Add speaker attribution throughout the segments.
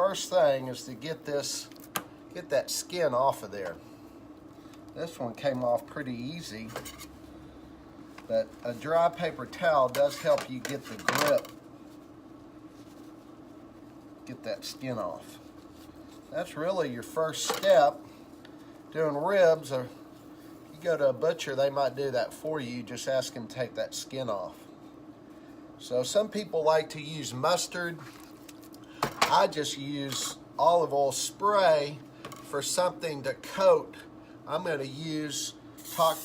Speaker 1: first thing is to get that skin off of there. This one came off pretty easy, but a dry paper towel does help you get the grip, get that skin off. That's really your first step. Doing ribs, or you go to a butcher, they might do that for you. Just ask them to take that skin off. So some people like to use mustard. I just use olive oil spray for something to coat. I'm going to use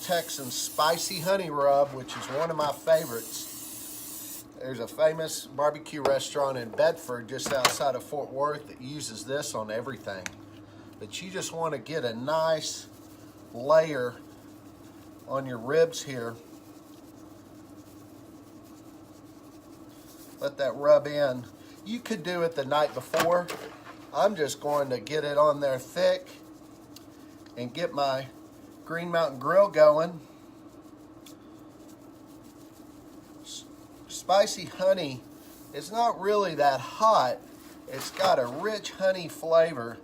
Speaker 1: Texan Spicy Honey Rub, which is one of my favorites. There's a famous barbecue restaurant in Bedford, just outside of Fort Worth, that uses this on everything. But you just want to get a nice layer on your ribs here. Let that rub in. You could do it the night before. I'm just going to get it on there thick and get my Green Mountain Grill going. Spicy honey is not really that hot. It's got a rich honey flavor,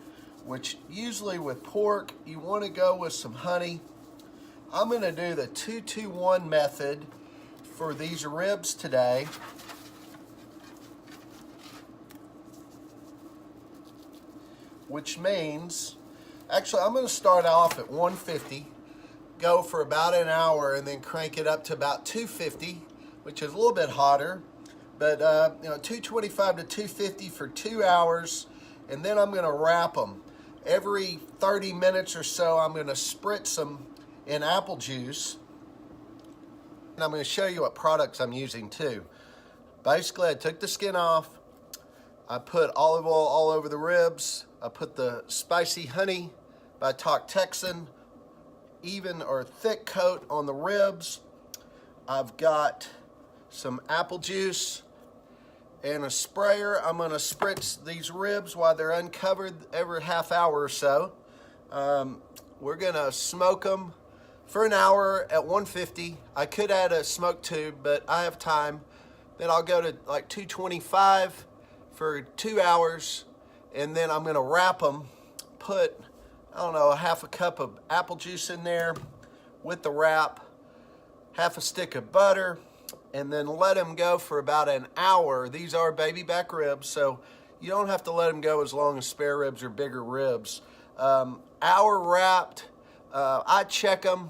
Speaker 1: which usually with pork, you want to go with some honey. I'm going to do the 2-2-1 method for these ribs today. Which means, actually I'm going to start off at 150, go for about an hour, and then crank it up to about 250, which is a little bit hotter. But 225 to 250 for 2 hours, and then I'm going to wrap them. Every 30 minutes or so, I'm going to spritz them in apple juice. And I'm going to show you what products I'm using too. Basically, I took the skin off. I put olive oil all over the ribs. I put the Spicy Honey by Texan, even or thick coat on the ribs. I've got some apple juice and a sprayer. I'm going to spritz these ribs while they're uncovered every half hour or so. We're going to smoke them for an hour at 150. I could add a smoke tube, but I have time. Then I'll go to like 225 for 2 hours, and then I'm going to wrap them, put, I don't know, a half a cup of apple juice in there with the wrap, half a stick of butter, and then let them go for about an hour. These are baby back ribs, so you don't have to let them go as long as spare ribs or bigger ribs. Hour wrapped, I check them.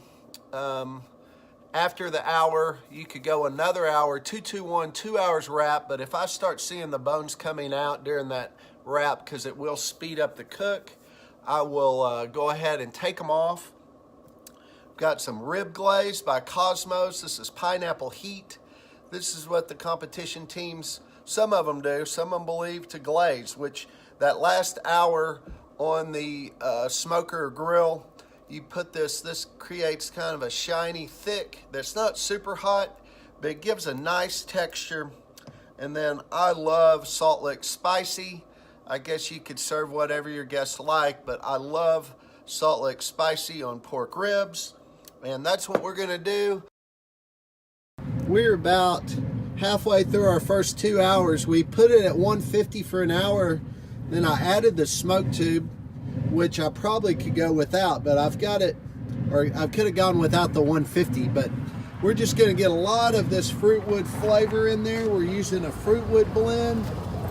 Speaker 1: After the hour, you could go another hour, 2-2-1, 2 hours wrap, but if I start seeing the bones coming out during that wrap, because it will speed up the cook, I will go ahead and take them off. Got some Rib Glaze by Cosmos. This is pineapple heat. This is what the competition teams, some of them do, some of them believe to glaze, which that last hour on the smoker or grill, you put this creates kind of a shiny, thick, that's not super hot, but it gives a nice texture. And then I love Salt Lick Spicy. I guess you could serve whatever your guests like, but I love Salt Lick Spicy on pork ribs. And that's what we're gonna do. We're about halfway through our first 2 hours. We put it at 150 for an hour. Then I added the smoke tube, which I probably could go without, but I've got it, or I could have gone without the 150, but we're just gonna get a lot of this fruitwood flavor in there. We're using a fruitwood blend,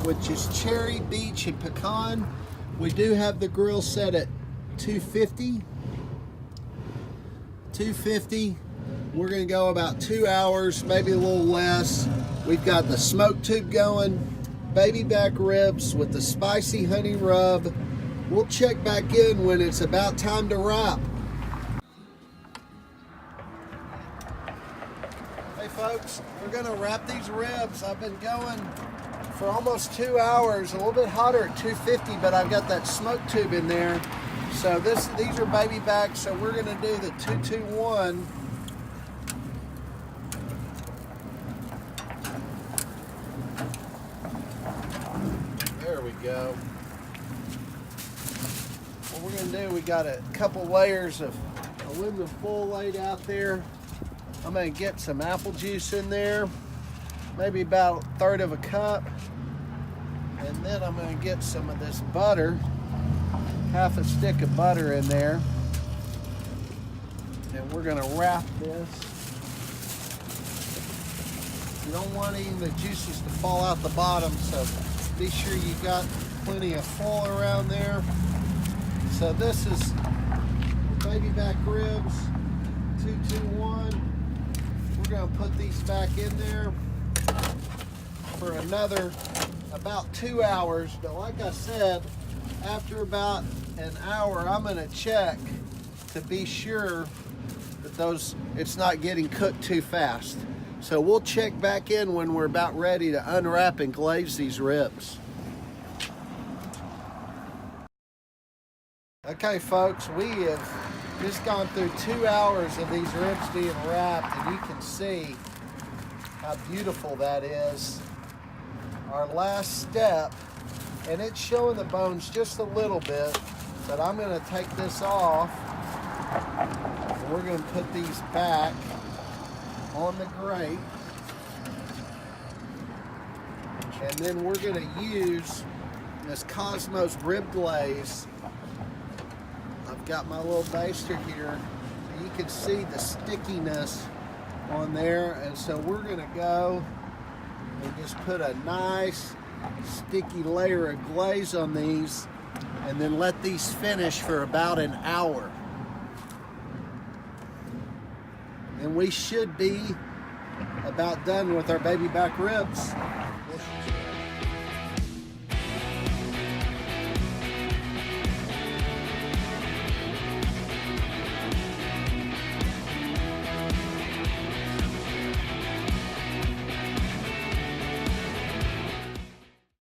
Speaker 1: which is cherry, beech, and pecan. We do have the grill set at 250. 250. We're gonna go about 2 hours, maybe a little less. We've got the smoke tube going, baby back ribs with the Spicy Honey Rub. We'll check back in when it's about time to wrap. Hey folks, we're gonna wrap these ribs. I've been going for almost 2 hours, a little bit hotter at 250, but I've got that smoke tube in there. So these are baby back, so we're gonna do the 2-2-1. There we go. What we're gonna do, we got a couple layers of aluminum foil laid out there. I'm gonna get some apple juice in there, maybe about 1/3 of a cup. And then I'm going to get some of this butter, half a stick of butter in there. And we're going to wrap this. You don't want any of the juices to fall out the bottom, so be sure you got plenty of foil around there. So this is baby back ribs, 221. We're going to put these back in there for another about 2 hours. But like I said, after about an hour, I'm going to check to be sure that it's not getting cooked too fast. So we'll check back in when we're about ready to unwrap and glaze these ribs. Okay folks, we have just gone through 2 hours of these ribs being wrapped, and you can see how beautiful that is. Our last step, and it's showing the bones just a little bit, but I'm going to take this off, and we're going to put these back on the grate, and then we're going to use this Cosmos Rib Glaze. I've got my little baster here, so you can see the stickiness on there, and so we're going to go and just put a nice sticky layer of glaze on these, and then let these finish for about an hour. And we should be about done with our baby back ribs.